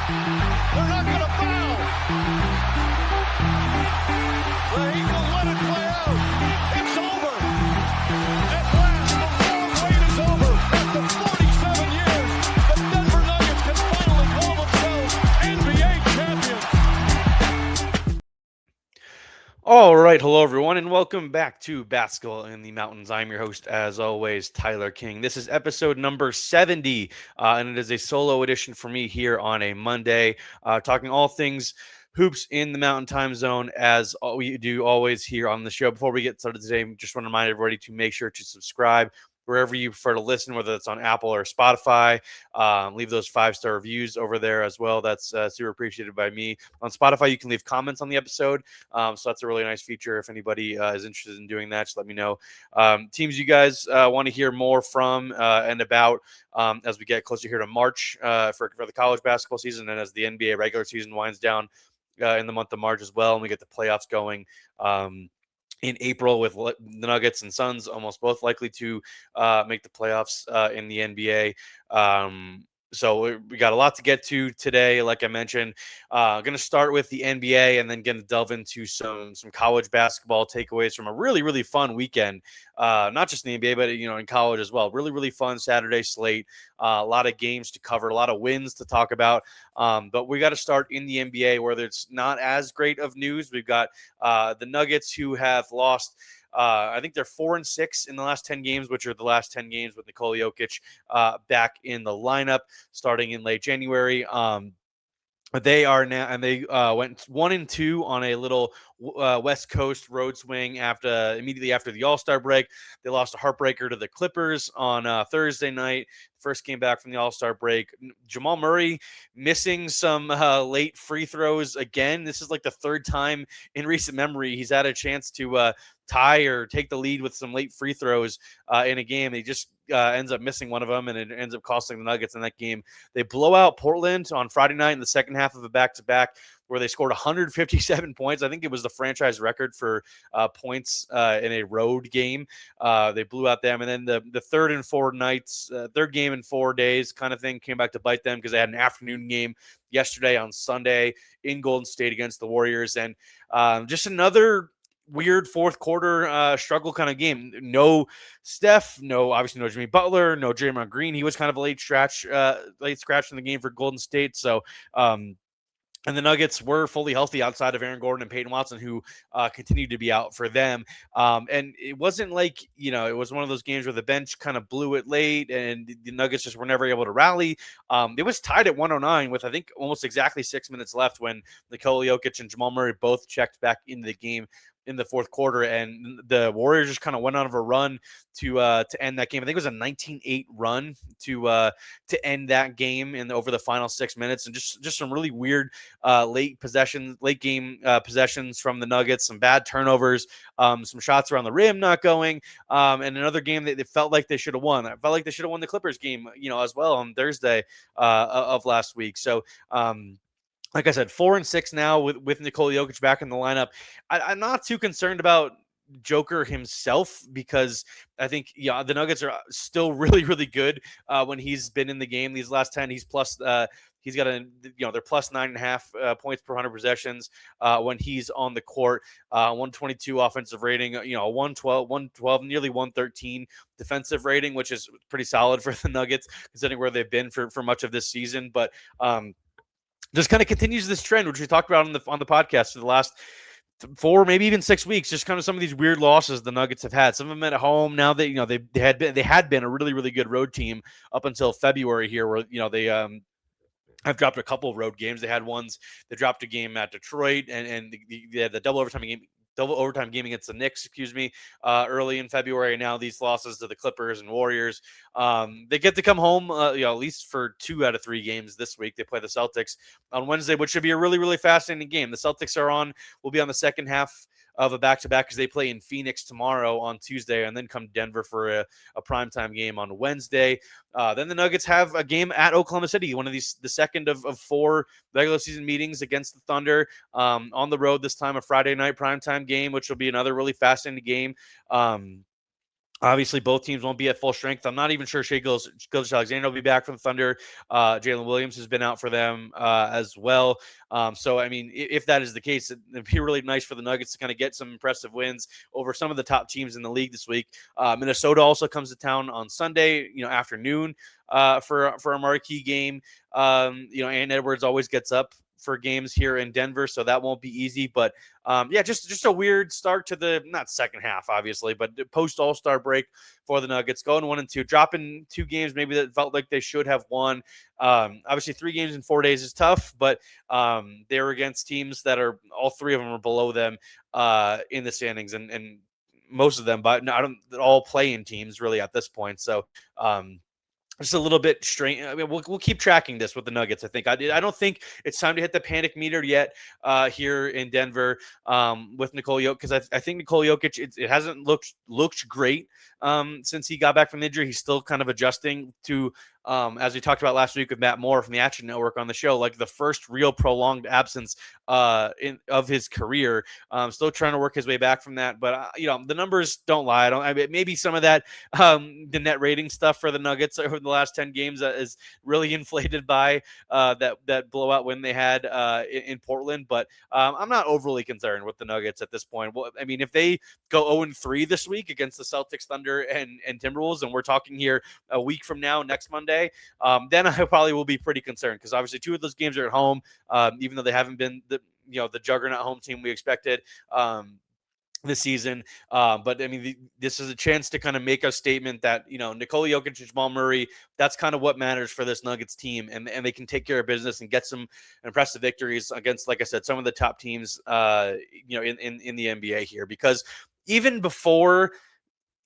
They're not going to foul. The Heat will let it play out. It's over. At last, the long wait is over. After 47 years, the Denver Nuggets can finally call themselves NBA champions. All right, hello everyone, and welcome back to Basketball in the Mountains. I'm your host, as always, Tyler King. This is episode number 70, and it is a solo edition for me here on a Monday, talking all things hoops in the Mountain Time Zone, as we do always here on the show. Before we get started today, just want to remind everybody to make sure to subscribe wherever you prefer to listen, whether it's on Apple or Spotify. Leave those 5-star reviews over there as well. That's super appreciated by me. On Spotify, you can leave comments on the episode. So that's a really nice feature. If anybody is interested in doing that, just let me know. Teams you guys want to hear more from and about as we get closer here to March for the college basketball season, and as the NBA regular season winds down in the month of March as well, and we get the playoffs going in April with the Nuggets and Suns almost both likely to make the playoffs in the NBA. So we got a lot to get to today. Like I mentioned, going to start with the NBA and then going to delve into some college basketball takeaways from a really fun weekend. Not just in the NBA, but in college as well. Really fun Saturday slate. A lot of games to cover, a lot of wins to talk about. But we got to start in the NBA where there's not as great of news. We've got the Nuggets who have lost. I think they're 4-6 in the last 10 games, which are the last 10 games with Nikola Jokic back in the lineup starting in late January. But they are now, and they went 1-2 on a little West Coast road swing immediately after the All-Star break. They lost a heartbreaker to the Clippers on Thursday night. First came back from the All-Star break. Jamal Murray missing some late free throws again. This is like the third time in recent memory he's had a chance to tie or take the lead with some late free throws in a game. He just ends up missing one of them, and it ends up costing the Nuggets in that game. They blow out Portland on Friday night in the second half of a back-to-back where they scored 157 points. I think it was the franchise record for points in a road game. They blew out them. And then the third game in 4 days kind of thing came back to bite them because they had an afternoon game yesterday on Sunday in Golden State against the Warriors. And just another weird fourth quarter struggle kind of game. No Steph, obviously no Jimmy Butler, no Draymond Green. He was kind of a late scratch in the game for Golden State. So, and the Nuggets were fully healthy outside of Aaron Gordon and Peyton Watson, who continued to be out for them. And it wasn't like, it was one of those games where the bench kind of blew it late and the Nuggets just were never able to rally. It was tied at 109 with, I think, almost exactly 6 minutes left when Nikola Jokic and Jamal Murray both checked back into the game in the fourth quarter, and the Warriors just kind of went on of a run to end that game. I think it was a 19-8 run to end that game over the final 6 minutes, and just some really weird late game possessions from the Nuggets, some bad turnovers, some shots around the rim not going, and another game that they felt like they should have won. I felt like they should have won the Clippers game, as well on Thursday of last week. So, like I said, 4-6 now with Nikola Jokic back in the lineup. I'm not too concerned about Joker himself because I think the Nuggets are still really good when he's been in the game. These last 10, he's plus he's got they're plus 9.5 points per 100 possessions when he's on the court. 122 offensive rating, 112, nearly 113 defensive rating, which is pretty solid for the Nuggets considering where they've been for much of this season. But just kind of continues this trend, which we talked about on the podcast for the last 4, maybe even 6 weeks. Just kind of some of these weird losses the Nuggets have had. Some of them at home. Now that they had been a really good road team up until February here, where they have dropped a couple of road games. They had ones. They dropped a game at Detroit, and they had the double overtime game against the Knicks, early in February. Now these losses to the Clippers and Warriors. They get to come home, at least for 2 out of 3 games this week. They play the Celtics on Wednesday, which should be a really fascinating game. The Celtics will be on the second half of a back-to-back because they play in Phoenix tomorrow on Tuesday and then come to Denver for a primetime game on Wednesday. Then the Nuggets have a game at Oklahoma City, the second of 4 regular season meetings against the Thunder on the road this time, a Friday night primetime game, which will be another really fascinating game. Obviously, both teams won't be at full strength. I'm not even sure Shea Gilgeous-Alexander will be back from the Thunder. Jalen Williams has been out for them as well. So, I mean, if that is the case, it'd be really nice for the Nuggets to kind of get some impressive wins over some of the top teams in the league this week. Minnesota also comes to town on Sunday, afternoon for a marquee game. Ann Edwards always gets up for games here in Denver, so that won't be easy. But just a weird start to the not second half, obviously, but post All-Star break for the Nuggets, going 1-2, dropping 2 games maybe that felt like they should have won. Obviously, 3 games in 4 days is tough, but they're against teams that are all 3 of them are below them in the standings, and most of them, but I don't all playing teams really at this point. So. Just a little bit strange. I mean, we'll keep tracking this with the Nuggets. I think I don't think it's time to hit the panic meter yet here in Denver with Nikola Jokic, because I think Nikola Jokic it hasn't looked great since he got back from the injury. He's still kind of adjusting to as we talked about last week with Matt Moore from the Action Network on the show, like the first real prolonged absence of his career. Still trying to work his way back from that, but the numbers don't lie. I mean, maybe some of that the net rating stuff for the Nuggets over the last 10 games is really inflated by that blowout win they had in Portland. But I'm not overly concerned with the Nuggets at this point. Well, I mean, if they go 0-3 this week against the Celtics, Thunder, and Timberwolves, and we're talking here a week from now, next Monday, then I probably will be pretty concerned, because obviously 2 of those games are at home, even though they haven't been the juggernaut home team we expected this season. But I mean, this is a chance to kind of make a statement that, Nikola Jokic and Jamal Murray, that's kind of what matters for this Nuggets team. And they can take care of business and get some impressive victories against, like I said, some of the top teams, in the NBA here, because even before,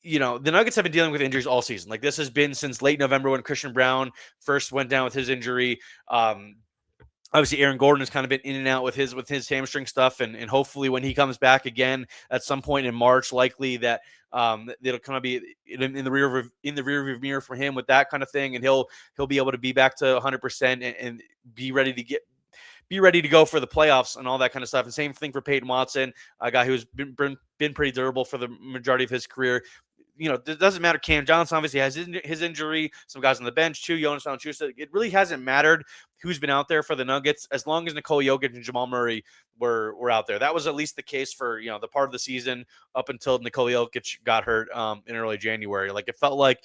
the Nuggets have been dealing with injuries all season. Like, this has been since late November when Christian Brown first went down with his injury. Obviously, Aaron Gordon has kind of been in and out with his hamstring stuff, and hopefully when he comes back again at some point in March, likely that it'll kind of be in the rear view mirror for him with that kind of thing, and he'll be able to be back to 100% and be ready to go for the playoffs and all that kind of stuff. And same thing for Peyton Watson, a guy who's been pretty durable for the majority of his career. It doesn't matter. Cam Johnson obviously has his injury. Some guys on the bench too. Jonas Valanciunas. It really hasn't mattered who's been out there for the Nuggets, as long as Nikola Jokic and Jamal Murray were out there. That was at least the case for the part of the season up until Nikola Jokic got hurt in early January. Like, it felt like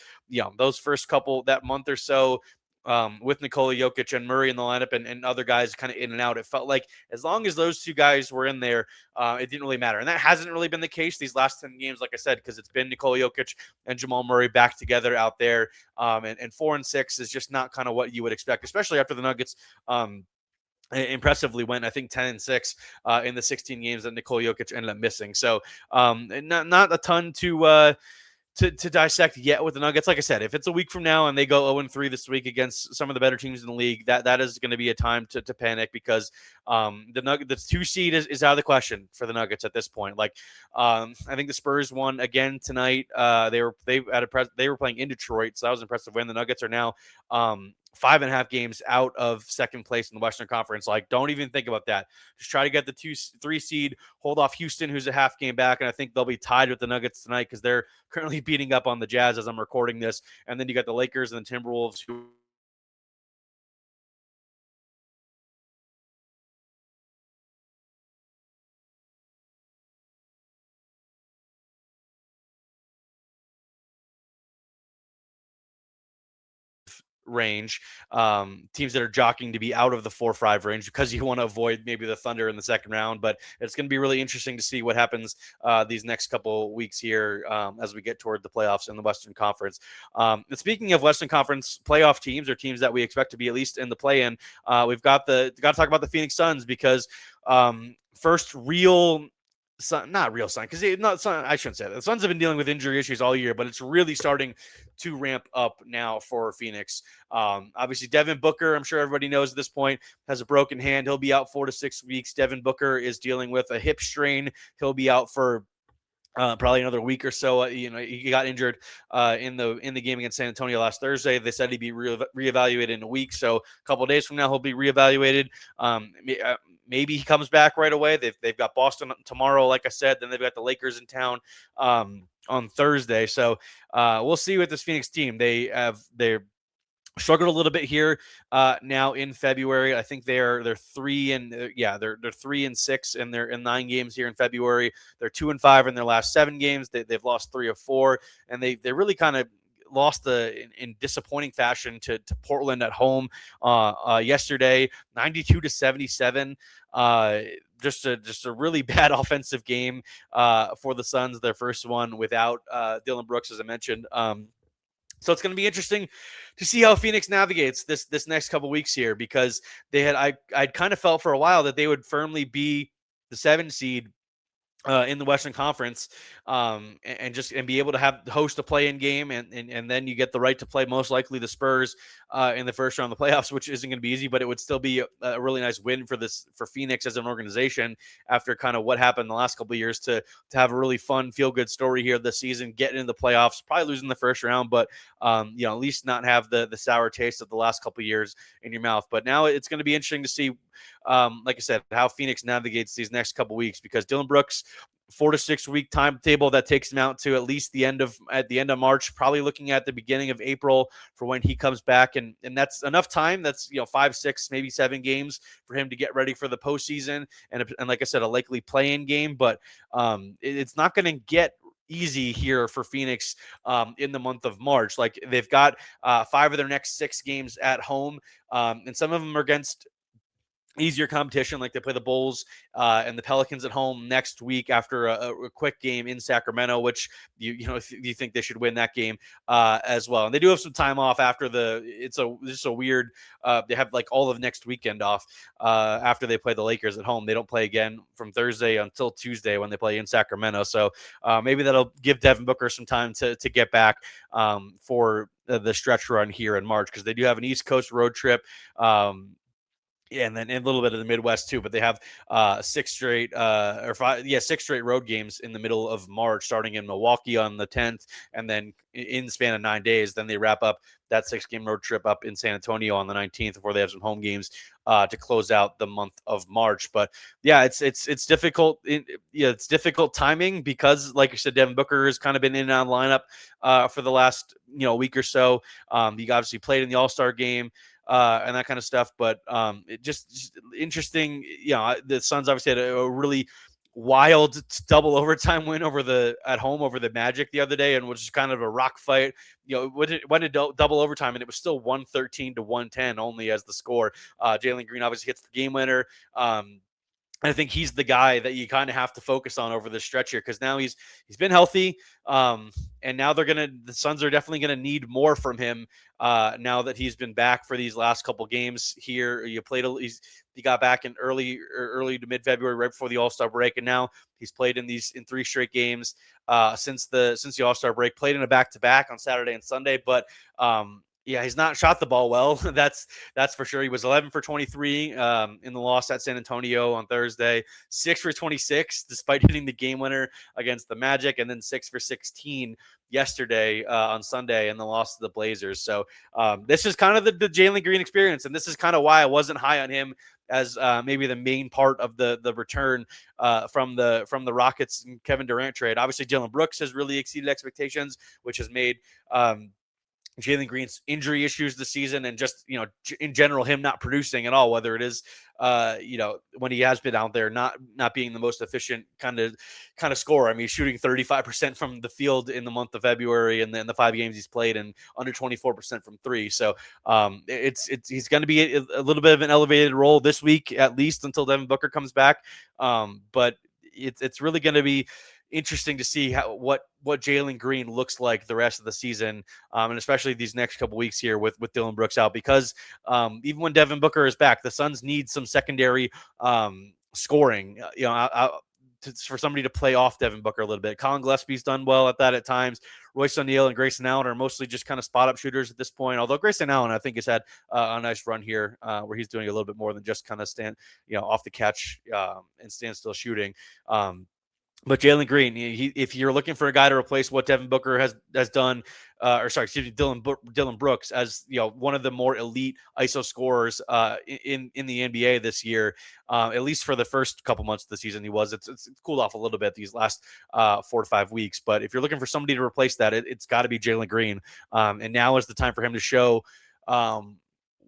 those first that month or so. With Nikola Jokic and Murray in the lineup and other guys kind of in and out, it felt like as long as those 2 guys were in there, it didn't really matter. And that hasn't really been the case these last 10 games, like I said, because it's been Nikola Jokic and Jamal Murray back together out there. And 4-6 is just not kind of what you would expect, especially after the Nuggets impressively went, I think, 10-6 in the 16 games that Nikola Jokic ended up missing. So not a ton to dissect yet with the Nuggets. Like I said, if it's a week from now and they go 0-3 this week against some of the better teams in the league, that is going to be a time to panic, because the 2 seed is out of the question for the Nuggets at this point. Like, I think the Spurs won again tonight. They were playing in Detroit, so that was an impressive win. The Nuggets are now 5.5 games out of second place in the Western Conference. Like, don't even think about that. Just try to get the 2-3 seed, hold off Houston, who's a half game back, and I think they'll be tied with the Nuggets tonight, because they're currently beating up on the Jazz as I'm recording this. And then you got the Lakers and the Timberwolves, who range, teams that are jockeying to be out of the 4-5 range, because you want to avoid maybe the Thunder in the second round. But it's going to be really interesting to see what happens these next couple weeks here as we get toward the playoffs in the Western Conference. And speaking of Western Conference playoff teams, or teams that we expect to be at least in the play-in, we've got to talk about the Phoenix Suns, because first real not real sign, because I shouldn't say that. The Suns have been dealing with injury issues all year, but it's really starting to ramp up now for Phoenix. Obviously, Devin Booker, I'm sure everybody knows at this point, has a broken hand. He'll be out 4 to 6 weeks. Devin Booker is dealing with a hip strain. He'll be out for probably another week or so. He got injured in the game against San Antonio last Thursday. They said he'd be reevaluated in a week, so a couple of days from now he'll be reevaluated. maybe he comes back right away. They've got Boston tomorrow, like I said. Then they've got the Lakers in town on Thursday. So we'll see with this Phoenix team. They're struggled a little bit here now in February. I think they're 3-6 and they're in 9 games here in February. They're 2-5 in their last 7 games. They've lost 3 of 4, and they really kind of lost in disappointing fashion to Portland at home yesterday, 92-77. Just a really bad offensive game for the Suns, their first one without Dillon Brooks, as I mentioned. So it's going to be interesting to see how Phoenix navigates this next couple weeks here, because I'd kind of felt for a while that they would firmly be the 7 seed in the Western Conference, and be able to host a play-in game, and then you get the right to play most likely the Spurs in the first round of the playoffs, which isn't going to be easy, but it would still be a really nice win for Phoenix as an organization after kind of what happened the last couple of years to have a really fun, feel-good story here this season, getting into the playoffs, probably losing the first round, but at least not have the sour taste of the last couple of years in your mouth. But now it's going to be interesting to see, like I said, how Phoenix navigates these next couple weeks, because Dillon Brooks, 4 to 6 week timetable that takes him out to at least the end of March, probably looking at the beginning of April for when he comes back, and that's enough time. That's 5, 6, maybe 7 games for him to get ready for the postseason, and like I said, a likely play-in game. But it's not going to get easy here for Phoenix in the month of March. Like, they've got 5 of their next 6 games at home, and some of them are against easier competition. Like, they play the Bulls and the Pelicans at home next week after a quick game in Sacramento, which you think they should win that game as well. And they do have some time off after it's a weird. They have like all of next weekend off after they play the Lakers at home. They don't play again from Thursday until Tuesday when they play in Sacramento. So maybe that'll give Devin Booker some time to get back for the stretch run here in March, because they do have an East Coast road trip. And then a little bit of the Midwest too, but they have 6 straight road games in the middle of March, starting in Milwaukee on the 10th, and then in the span of 9 days, then they wrap up that 6-game road trip up in San Antonio on the 19th before they have some home games to close out the month of March. But yeah, it's difficult. It's difficult timing because, like I said, Devin Booker has kind of been in and out of the lineup for the last week or so. He obviously played in the All-Star game and that kind of stuff. But it just interesting. The Suns obviously had a really wild double overtime win at home over the Magic the other day, and was kind of a rock fight. Went to double overtime, and it was still 113-110 only as the score. Jalen Green obviously hits the game winner. I think he's the guy that you kind of have to focus on over this stretch here, because now he's been healthy, and now the Suns are definitely gonna need more from him now that he's been back for these last couple games here. He got back in early to mid February, right before the All-Star break, and now he's played in 3 straight games since the All-Star break. Played in a back-to-back on Saturday and Sunday, but yeah, he's not shot the ball well. That's for sure. He was 11 for 23 in the loss at San Antonio on Thursday, 6 for 26 despite hitting the game winner against the Magic, and then 6 for 16 yesterday on Sunday in the loss to the Blazers. So this is kind of the Jalen Green experience, and this is kind of why I wasn't high on him as maybe the main part of the return from the Rockets and Kevin Durant trade. Obviously, Dillon Brooks has really exceeded expectations, which has made Jalen Green's injury issues this season, and just in general him not producing at all, whether it is when he has been out there not being the most efficient kind of scorer. I mean, he's shooting 35% from the field in the month of February, and then the 5 games he's played, and under 24% from 3. So he's going to be a little bit of an elevated role this week, at least until Devin Booker comes back. But it's really going to be interesting to see what Jalen Green looks like the rest of the season, and especially these next couple weeks here with Dillon Brooks out, because even when Devin Booker is back, the Suns need some secondary scoring, for somebody to play off Devin Booker a little bit. Colin Gillespie's done well at that at times. Royce O'Neal and Grayson Allen are mostly just kind of spot-up shooters at this point, although Grayson Allen, I think, has had a nice run here where he's doing a little bit more than just kind of stand, off the catch and stand still shooting. But Jalen Green, if you're looking for a guy to replace what Devin Booker has done, or sorry, excuse me, Dillon Brooks as one of the more elite ISO scorers in the NBA this year, at least for the first couple months of the season, he was. It's cooled off a little bit these last 4 to 5 weeks, but if you're looking for somebody to replace that, it's got to be Jalen Green, and now is the time for him to show. Um,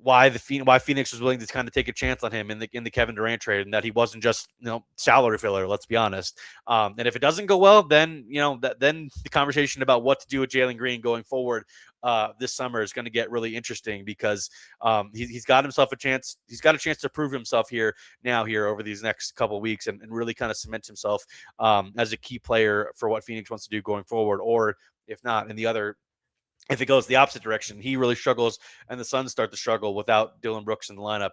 why Phoenix was willing to kind of take a chance on him in the Kevin Durant trade, and that he wasn't just salary filler. Let's be honest. And if it doesn't go well, then then the conversation about what to do with Jalen Green going forward this summer is going to get really interesting because he's got himself a chance. He's got a chance to prove himself here over these next couple of weeks and really kind of cement himself as a key player for what Phoenix wants to do going forward. Or if not, if it goes the opposite direction, he really struggles, and the Suns start to struggle without Dillon Brooks in the lineup.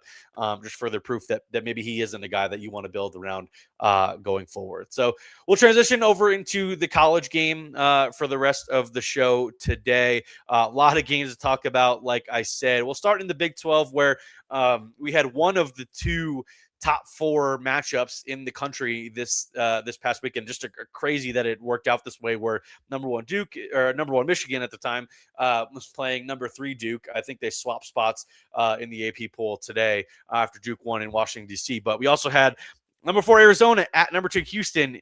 Just further proof that maybe he isn't a guy that you want to build around going forward. So we'll transition over into the college game for the rest of the show today. A lot of games to talk about, like I said. We'll start in the Big 12, where we had one of the two top 4 matchups in the country this past weekend. Just crazy that it worked out this way, where number 1 Michigan at the time was playing number 3 Duke. I think they swapped spots in the AP poll today after Duke won in Washington, D.C. But we also had number 4 Arizona at number 2 Houston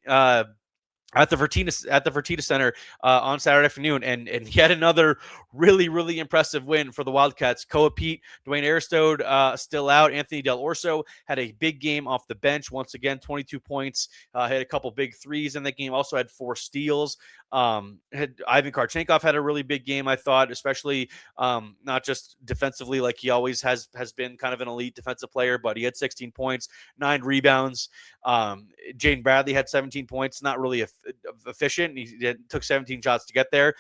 at the Fertitta Center on Saturday afternoon, and yet another really impressive win for the Wildcats. Koa Pete, Dwayne Aristode still out. Anthony Del Orso had a big game off the bench once again, 22 points. Had a couple big threes in that game. Also had 4 steals. Had Ivan Karchenkov had a really big game, I thought, especially not just defensively like he always has been kind of an elite defensive player, but he had 16 points, 9 rebounds. Jaden Bradley had 17 points, not really efficient. He took 17 shots to get there.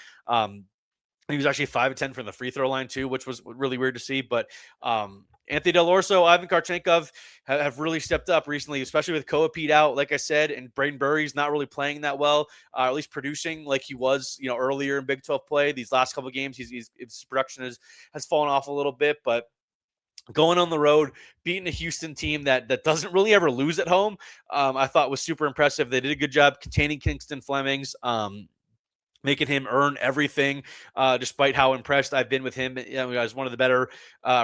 He was actually 5 of 10 from the free throw line too, which was really weird to see. But Anthony Del Orso, Ivan Karchenkov have really stepped up recently, especially with Koa Pete out, like I said, and Braden Burry's not really playing that well, at least producing like he was, earlier in Big 12 play. These last couple of games, his production has fallen off a little bit, but going on the road, beating a Houston team that doesn't really ever lose at home, I thought was super impressive. They did a good job containing Kingston Flemings, making him earn everything, despite how impressed I've been with him. As one of the better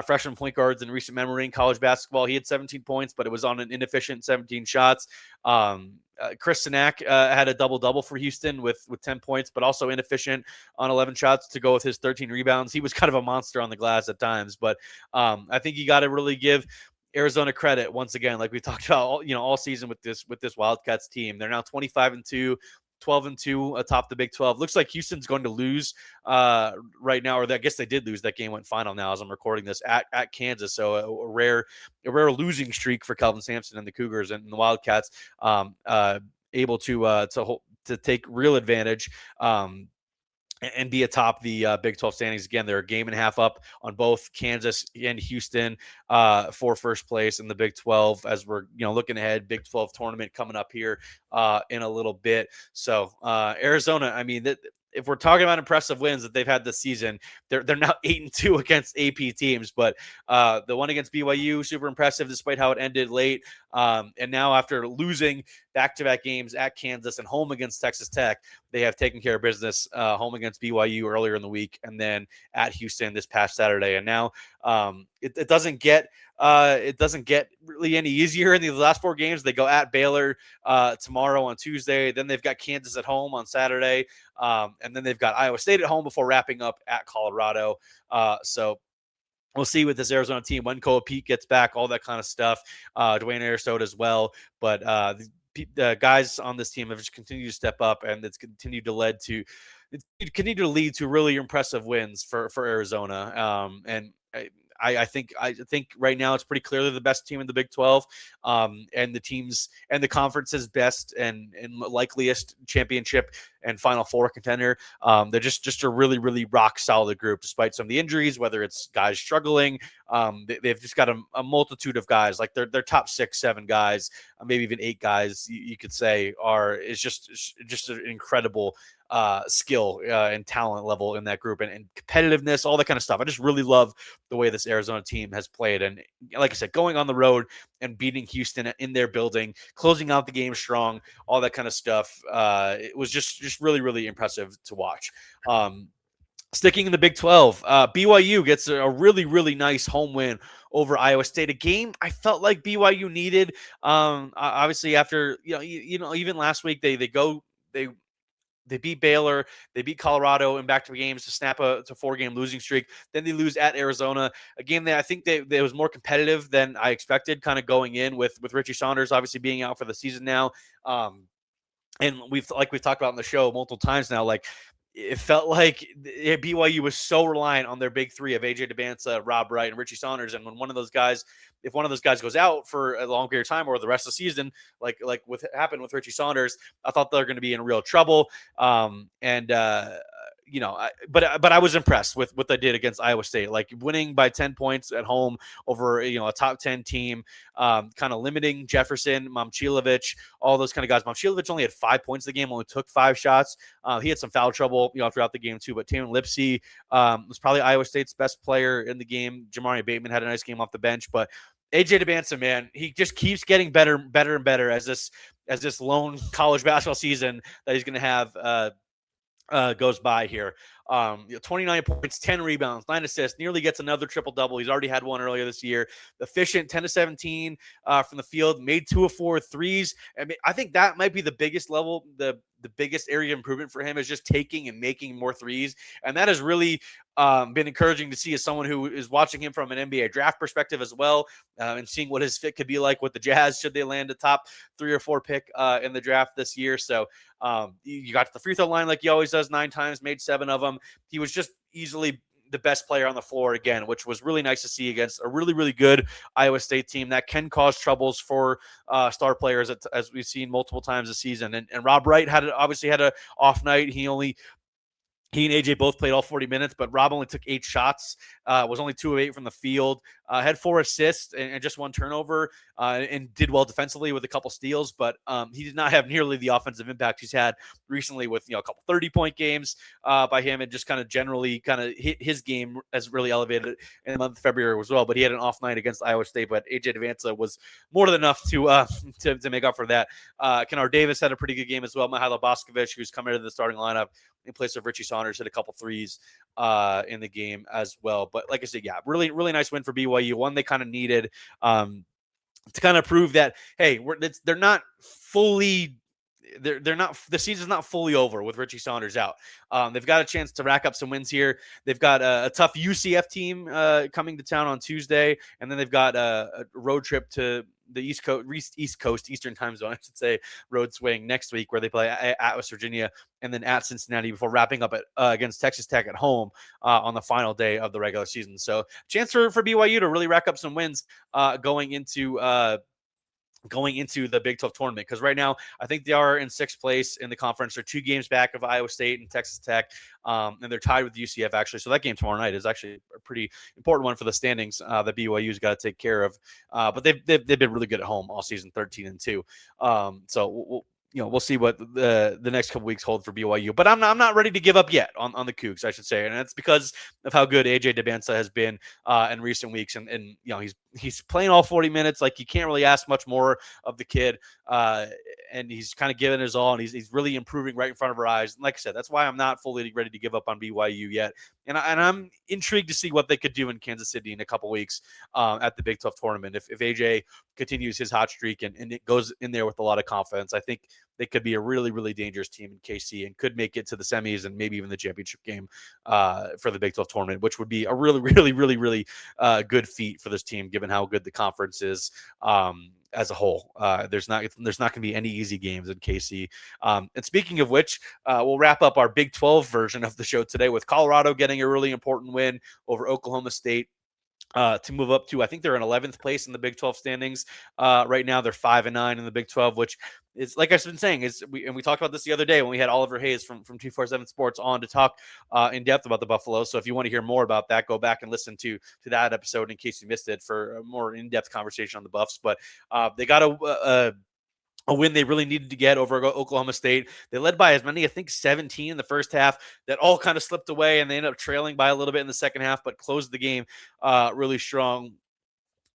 freshman point guards in recent memory in college basketball. He had 17 points, but it was on an inefficient 17 shots. Chris Sinak had a double-double for Houston with 10 points, but also inefficient on 11 shots to go with his 13 rebounds. He was kind of a monster on the glass at times, but I think you got to really give Arizona credit once again, like we talked about all season with this Wildcats team. They're now 25-2. 12-2 atop the Big 12. Looks like Houston's going to lose right now, or I guess they did lose. That game went final now as I'm recording this at Kansas. So a rare losing streak for Kelvin Sampson and the Cougars, and the Wildcats able to take real advantage. And be atop the Big 12 standings. Again, they're a game and a half up on both Kansas and Houston for first place in the Big 12 as we're looking ahead. Big 12 tournament coming up here in a little bit. So Arizona, I mean, if we're talking about impressive wins that they've had this season, they're now 8-2 against AP teams. But the one against BYU, super impressive despite how it ended late. And now after losing back-to-back games at Kansas and home against Texas Tech, they have taken care of business home against BYU earlier in the week, and then at Houston this past Saturday. And now it doesn't get really any easier in the last 4 games. They go at Baylor tomorrow on Tuesday. Then they've got Kansas at home on Saturday, and then they've got Iowa State at home before wrapping up at Colorado. So we'll see with this Arizona team when Koa Pete gets back, all that kind of stuff. Dwayne Aristode as well. But the guys on this team have just continued to step up, and it's continued to lead to really impressive wins for Arizona. And I think right now it's pretty clearly the best team in the Big 12, and the teams and the conference's best and likeliest championship and Final Four contender. They're just a really rock solid group despite some of the injuries, whether it's guys struggling. They've just got a multitude of guys, like their top 6-7 guys, maybe even 8 guys you could say is just an incredible skill and talent level in that group and competitiveness, all that kind of stuff. I just really love the way this Arizona team has played. And like I said, going on the road and beating Houston in their building, closing out the game strong, all that kind of stuff. It was just really, really impressive to watch. Sticking in the Big 12, BYU gets a really, really nice home win over Iowa State. A game I felt like BYU needed. Obviously, after even last week they they beat Baylor, they beat Colorado in back-to-back games to snap a 4-game losing streak. Then they lose at Arizona, a game that I think they was more competitive than I expected, kind of going in with Richie Saunders obviously being out for the season now. And we've talked about in the show multiple times now, like it felt like BYU was so reliant on their big three of AJ DeBansa, Rob Wright, and Richie Saunders. And when if one of those guys goes out for a long period of time or the rest of the season, like what happened with Richie Saunders, I thought they're going to be in real trouble. But I was impressed with what they did against Iowa State, like winning by 10 points at home over a top 10 team, kind of limiting Jefferson, Momcilovic, all those kind of guys. Momcilovic only had 5 points in the game, only took 5 shots. He had some foul trouble, throughout the game too. But Taylor Lipsey was probably Iowa State's best player in the game. Jamari Bateman had a nice game off the bench, but AJ DeBansa, man, he just keeps getting better and better as this lone college basketball season that he's going to have goes by here. 29 points, 10 rebounds, 9 assists, nearly gets another triple-double. He's already had one earlier this year. Efficient, 10 to 17 from the field, made 2 of 4 threes. I think that might be the biggest level, the biggest area of improvement for him is just taking and making more threes. And that has really been encouraging to see as someone who is watching him from an NBA draft perspective as well, and seeing what his fit could be like with the Jazz should they land a top 3 or 4 pick in the draft this year. So you got to the free throw line like he always does, 9 times, made 7 of them. He was just easily the best player on the floor again, which was really nice to see against a really, really good Iowa State team that can cause troubles for star players, as we've seen multiple times this season. And Rob Wright obviously had an off night. He and AJ both played all 40 minutes, but Rob only took 8 shots, was only 2 of 8 from the field, had 4 assists and just 1 turnover, and did well defensively with a couple steals, but he did not have nearly the offensive impact he's had recently with a couple 30-point games by him, and just kind of generally hit his game as really elevated in the month of February as well. But he had an off night against Iowa State, but AJ DeBansa was more than enough to make up for that. Kennard Davis had a pretty good game as well. Mihailo Boskovic, who's come into the starting lineup in place of Richie Saunders, hit a couple threes in the game as well. But like I said, yeah, really, really nice win for BYU. One they kind of needed to kind of prove that, hey, they're not fully. They're not, the season's not fully over with Richie Saunders out. They've got a chance to rack up some wins here. They've got a tough UCF team coming to town on Tuesday, and then they've got a road trip to the East Coast, Eastern time zone, I should say, road swing next week, where they play at West Virginia and then at Cincinnati before wrapping up against Texas Tech at home on the final day of the regular season. So chance for BYU to really rack up some wins going into the Big 12 tournament, because right now I think they are in 6th place in the conference. They're 2 games back of Iowa State and Texas Tech, and they're tied with UCF actually. So that game tomorrow night is actually a pretty important one for the standings that BYU's got to take care of. But they've been really good at home all season, 13-2. So we'll see what the next couple weeks hold for BYU. But I'm not ready to give up yet on the Cougs, I should say, and that's because of how good AJ DeBansa has been in recent weeks, and he's playing all 40 minutes. Like, you can't really ask much more of the kid, and he's kind of giving his all, and he's really improving right in front of our eyes. And like I said, that's why I'm not fully ready to give up on BYU yet, and I'm intrigued to see what they could do in Kansas City in a couple weeks at the Big 12 tournament. If AJ continues his hot streak and it goes in there with a lot of confidence, I think they could be a really, really dangerous team in KC and could make it to the semis and maybe even the championship game for the Big 12 tournament, which would be a really, really, really, really good feat for this team, given how good the conference is as a whole. There's not going to be any easy games in KC. And speaking of which, we'll wrap up our Big 12 version of the show today with Colorado getting a really important win over Oklahoma State. To move up to, I think they're in 11th place in the Big 12 standings. Right now, they're 5-9 in the Big 12, which is, like I've been saying, we talked about this the other day when we had Oliver Hayes from 247 Sports on to talk in depth about the Buffalo. So if you want to hear more about that, go back and listen to that episode in case you missed it for a more in-depth conversation on the Buffs. But they got a a win they really needed to get over Oklahoma State. They led by as many, I think 17 in the first half. That all kind of slipped away, and they ended up trailing by a little bit in the second half, but closed the game really strong.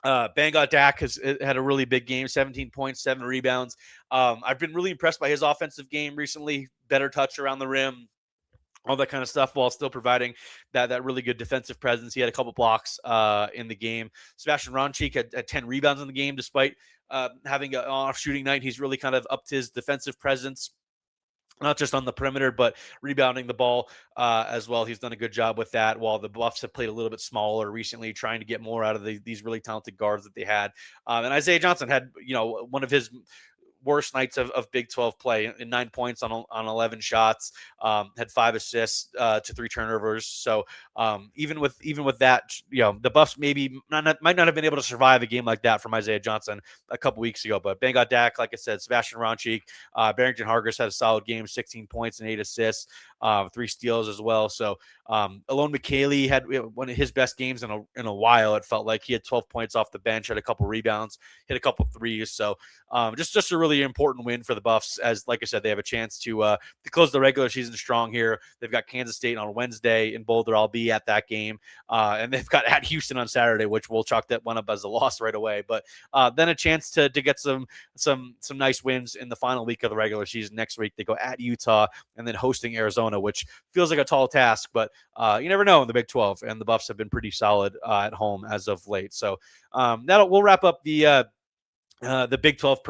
Bangor Dak has had a really big game, 17 points, 7 rebounds. I've been really impressed by his offensive game recently, better touch around the rim, all that kind of stuff, while still providing that really good defensive presence. He had a couple blocks in the game. Sebastian Ronchik had 10 rebounds in the game, despite having an off shooting night. He's really kind of upped his defensive presence, not just on the perimeter, but rebounding the ball as well. He's done a good job with that, while the Buffs have played a little bit smaller recently, trying to get more out of these really talented guards that they had. And Isaiah Johnson had, one of his worst nights of Big 12 play, in 9 points on 11 shots, had 5 assists to 3 turnovers. So even with that, the Buffs might not have been able to survive a game like that from Isaiah Johnson a couple weeks ago. But Bangor Dak, like I said, Sebastian Ronchik, Barrington Hargis had a solid game, 16 points and 8 assists, 3 steals as well. So Alon McKaylee had one of his best games in a while. It felt like he had 12 points off the bench, had a couple rebounds, hit a couple threes. So just a really important win for the Buffs, as like I said, they have a chance to close the regular season strong here. They've got Kansas State on Wednesday in Boulder. I'll be at that game, and they've got at Houston on Saturday, which we'll chalk that one up as a loss right away. But then a chance to get some nice wins in the final week of the regular season. Next week they go at Utah and then hosting Arizona, which feels like a tall task, but you never know in the Big 12, and the Buffs have been pretty solid at home as of late. So we'll wrap up the Big 12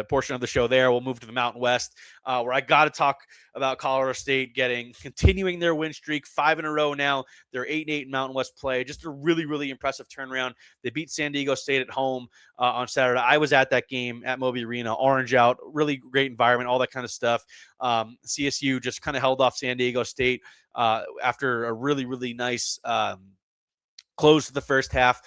portion of the show there. We'll move to the Mountain West, where I got to talk about Colorado State continuing their win streak, 5 in a row now. They're 8-8 in Mountain West play. Just a really, really impressive turnaround. They beat San Diego State at home on Saturday. I was at that game at Moby Arena, orange out, really great environment, all that kind of stuff. CSU just kind of held off San Diego State after a really, really nice close to the first half,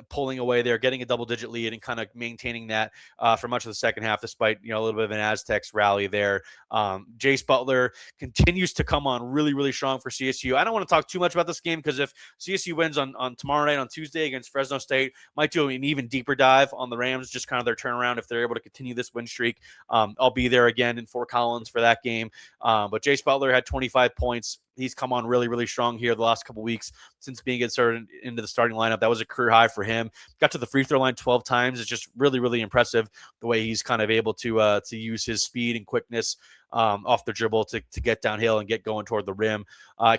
pulling away there, getting a double-digit lead, and kind of maintaining that for much of the second half, despite a little bit of an Aztecs rally there. Jace Butler continues to come on really, really strong for CSU. I don't want to talk too much about this game, because if CSU wins on tomorrow night on Tuesday against Fresno State, might do an even deeper dive on the Rams, just kind of their turnaround if they're able to continue this win streak. I'll be there again in Fort Collins for that game. But Jace Butler had 25 points. He's come on really, really strong here the last couple weeks since being inserted into the starting lineup. That was a career high for him. Got to the free throw line 12 times. It's just really, really impressive the way he's kind of able to use his speed and quickness off the dribble to get downhill and get going toward the rim.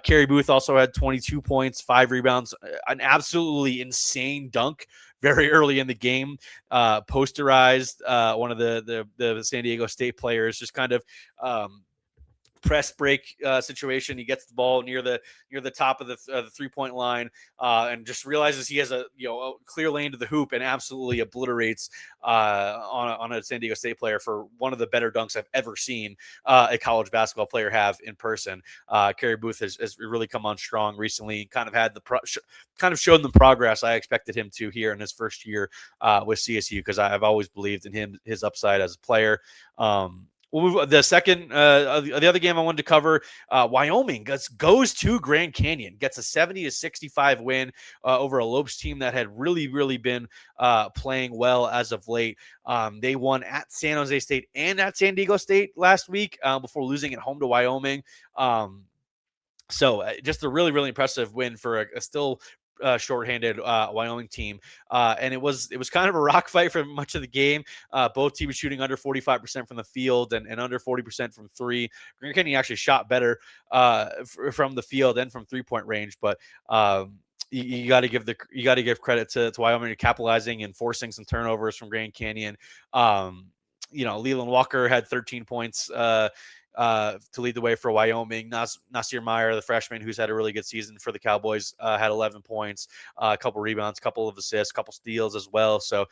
Kerry Booth also had 22 points, 5 rebounds, an absolutely insane dunk very early in the game. Posterized one of the San Diego State players, just kind of press break situation. He gets the ball near the top of the 3-point line and just realizes he has a clear lane to the hoop, and absolutely obliterates on a San Diego State player for one of the better dunks I've ever seen a college basketball player have in person. Kerry Booth has really come on strong recently, kind of had kind of shown the progress I expected him to here in his first year with CSU, because I've always believed in his upside as a player. We'll move the second, the other game I wanted to cover. Wyoming goes to Grand Canyon, gets a 70-65 win over a Lopes team that had really, really been playing well as of late. They won at San Jose State and at San Diego State last week before losing at home to Wyoming. So just a really, really impressive win for a still shorthanded Wyoming team. And it was kind of a rock fight for much of the game. Both teams shooting under 45% from the field and under 40% from three. Grand Canyon actually shot better from the field and from 3-point range, but you got to give credit to Wyoming capitalizing and forcing some turnovers from Grand Canyon. Leland Walker had 13 points to lead the way for Wyoming. Nasir Meyer, the freshman who's had a really good season for the Cowboys, had 11 points, a couple rebounds, a couple of assists, a couple steals as well. So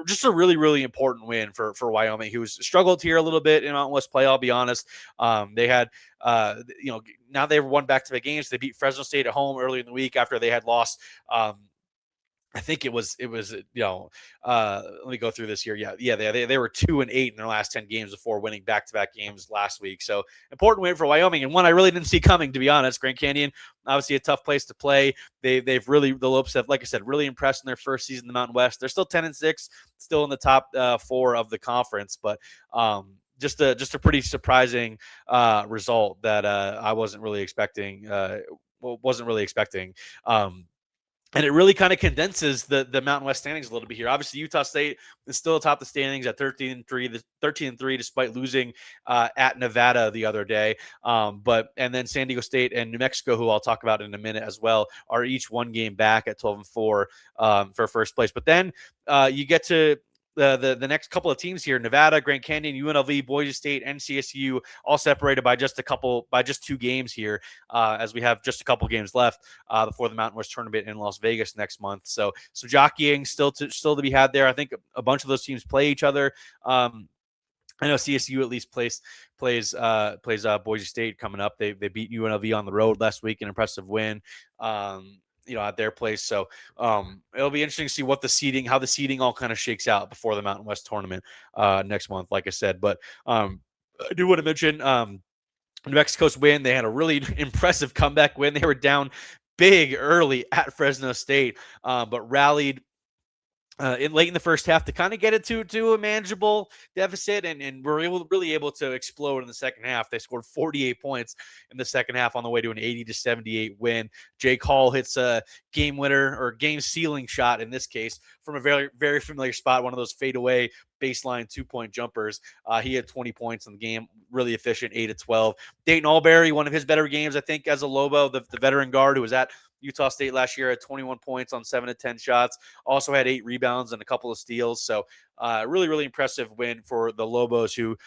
just a really, really important win for Wyoming, who's struggled here a little bit in Mountain West play, I'll be honest. They had now they've won back-to-back games. They beat Fresno State at home early in the week after they had lost I think let me go through this here. Yeah, they were 2-8 in their last 10 games before winning back-to-back games last week. So important win for Wyoming, and one I really didn't see coming, to be honest. Grand Canyon, obviously a tough place to play. They've really, the Lopes have, like I said, really impressed in their first season in the Mountain West. They're still 10-6, still in the top 4 of the conference, but just a pretty surprising result that I wasn't really expecting. Wasn't really expecting. And it really kind of condenses the Mountain West standings a little bit here. Obviously, Utah State is still atop the standings at 13-3, despite losing at Nevada the other day. And then San Diego State and New Mexico, who I'll talk about in a minute as well, are each one game back at 12-4 for first place. But then you get to the next couple of teams here: Nevada, Grand Canyon, UNLV, Boise State, and CSU, all separated by just 2 games here, as we have just a couple games left before the Mountain West tournament in Las Vegas next month. So jockeying still to be had there. I think a bunch of those teams play each other. I know CSU at least plays Boise State coming up. They beat UNLV on the road last week, an impressive win. At their place. So it'll be interesting to see how the seeding all kind of shakes out before the Mountain West tournament next month, like I said. But I do want to mention New Mexico's win. They had a really impressive comeback win. They were down big early at Fresno State, but rallied late in the first half to kind of get it to a manageable deficit, and were really able to explode in the second half. They scored 48 points in the second half on the way to an 80-78 win. Jake Hall hits a game winner or game sealing shot in this case from a very, very familiar spot, one of those fadeaway baseline 2-point jumpers. He had 20 points in the game, really efficient, 8-12. Dayton Albury, one of his better games, I think, as a Lobo, the veteran guard who was at Utah State last year, had 21 points on 7-10 shots, also had 8 rebounds and a couple of steals. So really, really impressive win for the Lobos, who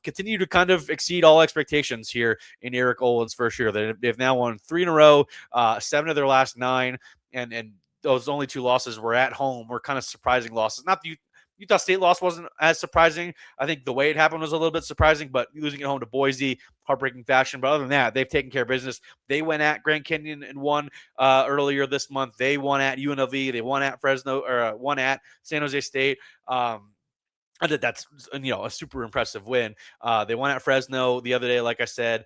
continue to kind of exceed all expectations here in Eric Olin's first year. They've now won 3 in a row, 7 of their last 9, and those only 2 losses were at home, were kind of surprising losses. Not the Utah State loss wasn't as surprising. I think the way it happened was a little bit surprising, but losing at home to Boise, heartbreaking fashion. But other than that, they've taken care of business. They went at Grand Canyon and won earlier this month. They won at UNLV. They won at Fresno, or won at San Jose State. I think that's a super impressive win. They won at Fresno the other day, like I said.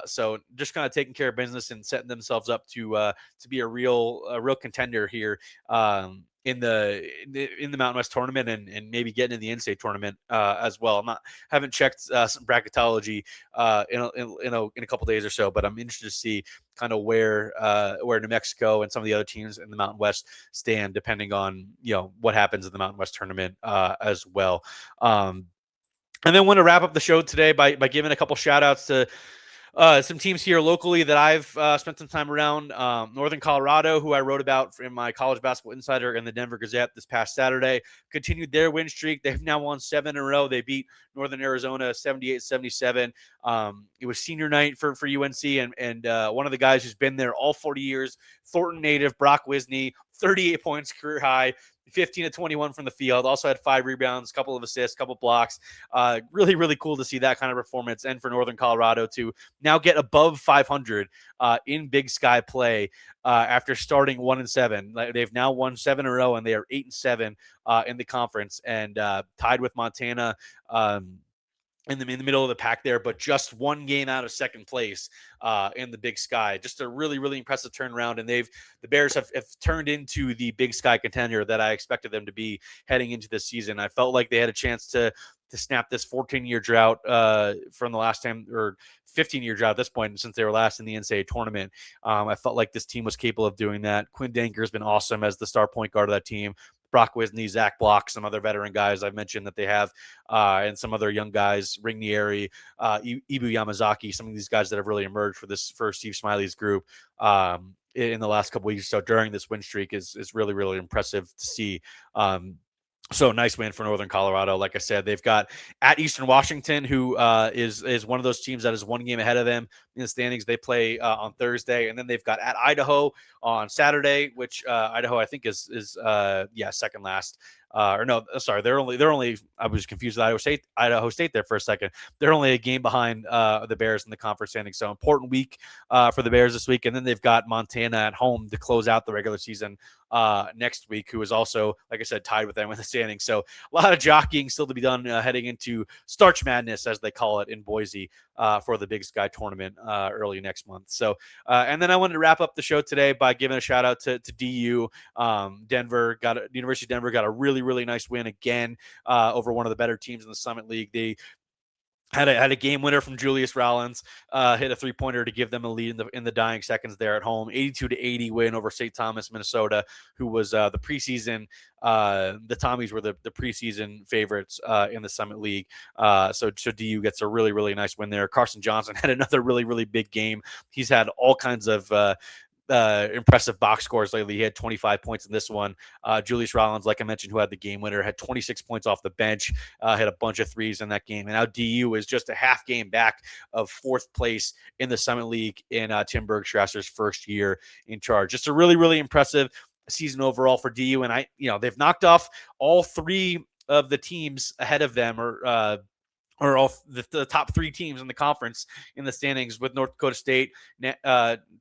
So just kind of taking care of business and setting themselves up to be a real contender here in the Mountain West tournament, and maybe getting in the in-state tournament as well. Haven't checked some bracketology in a couple days or so, but I'm interested to see kind of where New Mexico and some of the other teams in the Mountain West stand, depending on what happens in the Mountain West tournament as well. And then want to wrap up the show today by giving a couple shout outs to some teams here locally that I've spent some time around. Northern Colorado, who I wrote about in my College Basketball Insider and the Denver Gazette this past Saturday, continued their win streak. They've now won 7 in a row. They beat Northern Arizona 78-77. It was senior night for UNC, and one of the guys who's been there all 40 years, Thornton native Brock Wisney, 38 points, career high. 15-21 from the field. Also had 5 rebounds, couple of assists, couple blocks. Really, really cool to see that kind of performance. And for Northern Colorado to now get above 500 in Big Sky play after starting 1-7. They've now won 7 in a row, and they are 8-7 in the conference, and tied with Montana. In the middle of the pack there, but just 1 game out of second place in the Big Sky. Just a really, really impressive turnaround. And the Bears have turned into the Big Sky contender that I expected them to be heading into this season. I felt like they had a chance to snap this 14-year drought from the last time, or 15-year drought at this point, since they were last in the NCAA tournament. I felt like this team was capable of doing that. Quinn Danker has been awesome as the star point guard of that team. Brock Wisney, Zach Block, some other veteran guys I've mentioned that they have, and some other young guys, Ringnieri, Ibu Yamazaki, some of these guys that have really emerged for Steve Smiley's group in the last couple weeks. So during this win streak is really, really impressive to see. So nice win for Northern Colorado. Like I said, they've got at Eastern Washington, who is one of those teams that is 1 game ahead of them in the standings. They play on Thursday, and then they've got at Idaho on Saturday, which Idaho I think is second last Or no, sorry, they're only. I was confused with Idaho State there for a second. They're only a game behind the Bears in the conference standing. So important week for the Bears this week, and then they've got Montana at home to close out the regular season next week, who is also, like I said, tied with them in the standings. So a lot of jockeying still to be done heading into Starch Madness, as they call it in Boise, for the Big Sky tournament early next month. So, and then I wanted to wrap up the show today by giving a shout out to DU. University of Denver got a really nice win again over one of the better teams in the Summit League. They had a game winner from Julius Rollins, hit a 3-pointer to give them a lead in the dying seconds there at home. 82-80 win over St. Thomas, Minnesota, who was the preseason. The Tommies were the preseason favorites in the Summit League. So DU gets a really nice win there. Carson Johnson had another really big game. He's had all kinds of impressive box scores lately. He had 25 points in this one. Julius Rollins, like I mentioned, who had the game winner, had 26 points off the bench, hit a bunch of threes in that game. And now DU is just a half game back of 4th place in the Summit League in Tim Bergstrasser's first year in charge. Just a really impressive season overall for DU. And they've knocked off all 3 of the teams ahead of them, or all the top 3 teams in the conference in the standings, with North Dakota State,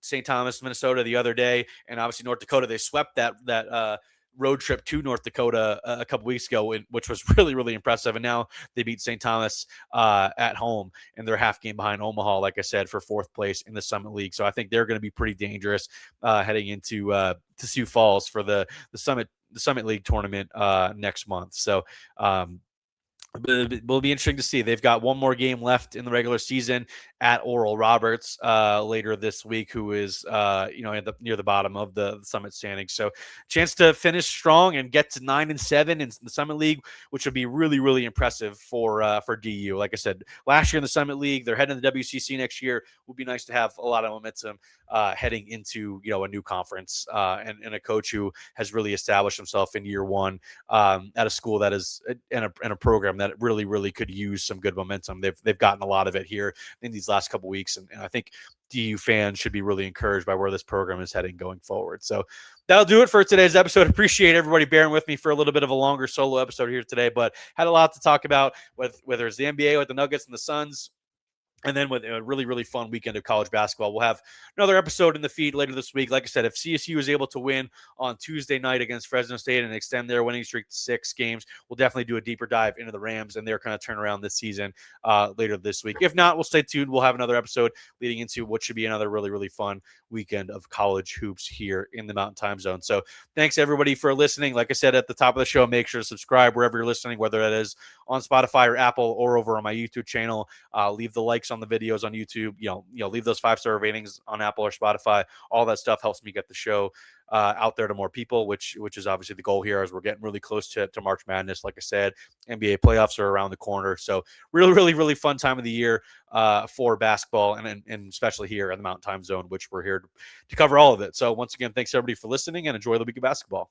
St. Thomas, Minnesota the other day, and obviously North Dakota. They swept that road trip to North Dakota a couple weeks ago, which was really impressive. And now they beat St. Thomas at home, and they're half game behind Omaha, like I said, for 4th place in the Summit League. So I think they're going to be pretty dangerous heading into to Sioux Falls for the Summit League tournament next month. So it will be interesting to see. They've got one more game left in the regular season at Oral Roberts later this week, who is near the bottom of the Summit standings. So chance to finish strong and get to 9-7 in the Summit League, which would be really impressive for DU. Like I said, last year in the Summit League, they're heading to the WCC next year. It would be nice to have a lot of momentum heading into a new conference and a coach who has really established himself in year one at a school that is in a program that really could use some good momentum. They've gotten a lot of it here in these last couple weeks, and I think DU fans should be really encouraged by where this program is heading going forward. So that'll do it for today's episode. Appreciate everybody bearing with me for a little bit of a longer solo episode here today, but had a lot to talk about, whether it's the NBA with the Nuggets and the Suns, and then with a really fun weekend of college basketball. We'll have another episode in the feed later this week. Like I said, if CSU is able to win on Tuesday night against Fresno State and extend their winning streak to 6 games, we'll definitely do a deeper dive into the Rams and their kind of turnaround this season later this week. If not, we'll stay tuned. We'll have another episode leading into what should be another really fun weekend of college hoops here in the Mountain Time Zone. So thanks everybody for listening. Like I said at the top of the show, make sure to subscribe wherever you're listening, whether that is on Spotify or Apple or over on my YouTube channel. Leave the likes on the videos on YouTube. Leave those 5-star ratings on Apple or Spotify. All that stuff helps me get the show out there to more people, which is obviously the goal here, as we're getting really close to March Madness. Like I said, NBA playoffs are around the corner. So really fun time of the year for basketball, and especially here in the Mountain Time Zone, which we're here to cover all of it. So once again, thanks everybody for listening, and enjoy the week of basketball.